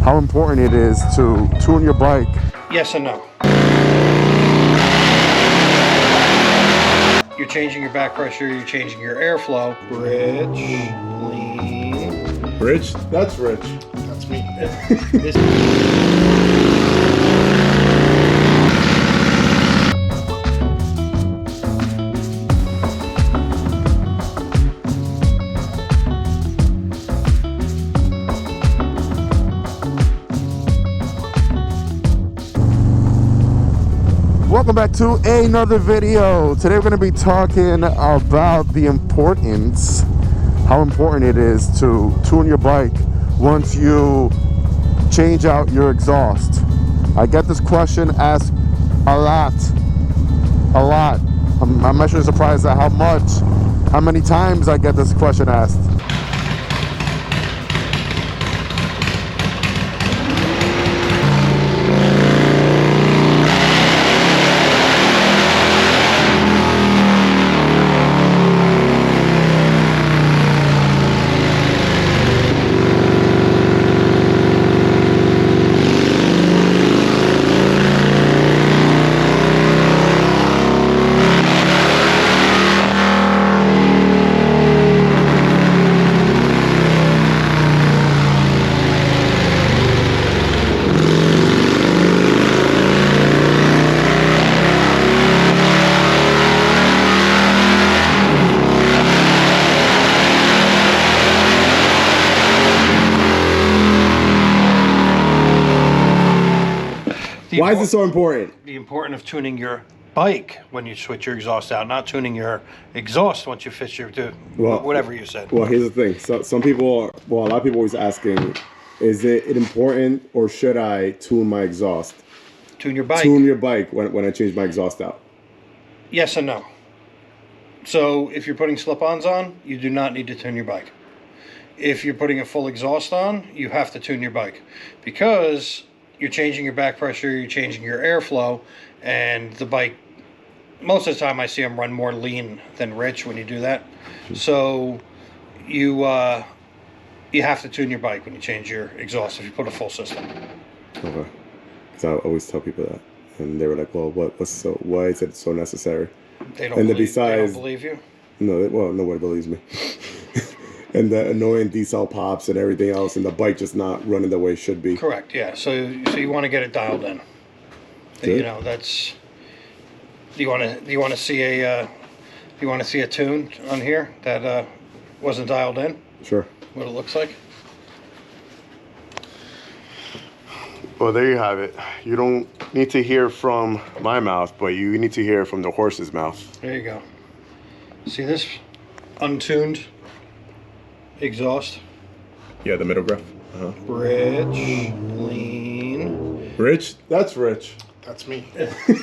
how important it is to tune your bike. Yes and no. You're changing your back pressure, you're changing your airflow. Rich, lean. Rich? That's Rich. That's me. Welcome back to another video. Today we're going to be talking about the importance, how important it is to tune your bike once you change out your exhaust. I get this question asked a lot. I'm actually surprised at how many times I get this question asked. Why is it so important? The importance of tuning your bike when you switch your exhaust out, not tuning your exhaust once you fix your, whatever you said. Well, here's the thing. So some people, a lot of people always asking, is it important or should I tune my exhaust? Tune your bike. Tune your bike when I change my exhaust out. Yes and no. So if you're putting slip-ons on, you do not need to tune your bike. If you're putting a full exhaust on, you have to tune your bike because you're changing your back pressure, you're changing your airflow, and the bike, most of the time I see them run more lean than rich when you do that. So you have to tune your bike when you change your exhaust if you put a full system. Okay. Because I always tell people that, and they were like, "Well, why is it so necessary?" They don't believe you? No, well, nobody believes me. And the annoying diesel pops and everything else, and the bike just not running the way it should be. Correct. Yeah. So you want to get it dialed in. Good. You know, that's. Do you want to see a tune on here that wasn't dialed in? Sure. What it looks like. Well, there you have it. You don't need to hear from my mouth, but you need to hear from the horse's mouth. There you go. See this untuned exhaust? Yeah, the middle graph. Rich, lean. Rich? That's Rich. That's me.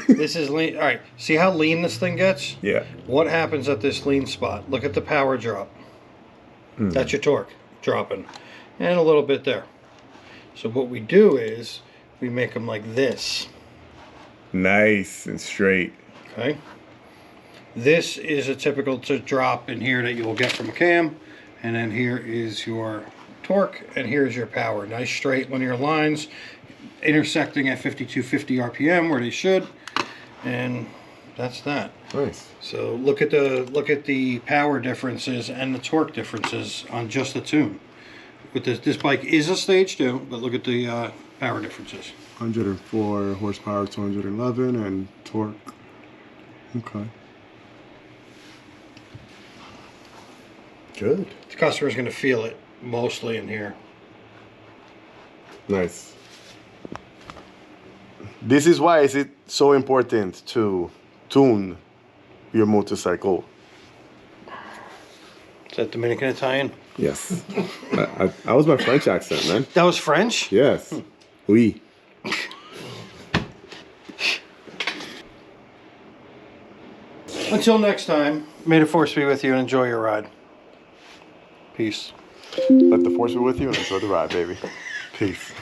This is lean. All right. See how lean this thing gets? Yeah. What happens at this lean spot? Look at the power drop. That's your torque dropping. And a little bit there. So what we do is we make them like this. Nice and straight. Okay. This is a typical drop in here that you'll get from a cam. And then here is your torque, and here's your power. Nice straight linear lines, intersecting at 5250 RPM where they should, and that's that. Nice. So look at the power differences and the torque differences on just the tune. With this bike is a stage 2, but look at the power differences. 104 horsepower, 211, and torque. Okay. Good. The customer's going to feel it mostly in here. Nice. This is why is it so important to tune your motorcycle. Is that Dominican Italian? Yes. That was my French accent, man. That was French? Yes. Oui. Until next time, may the force be with you and enjoy your ride. Peace. Let the force be with you and enjoy the ride, baby. Peace.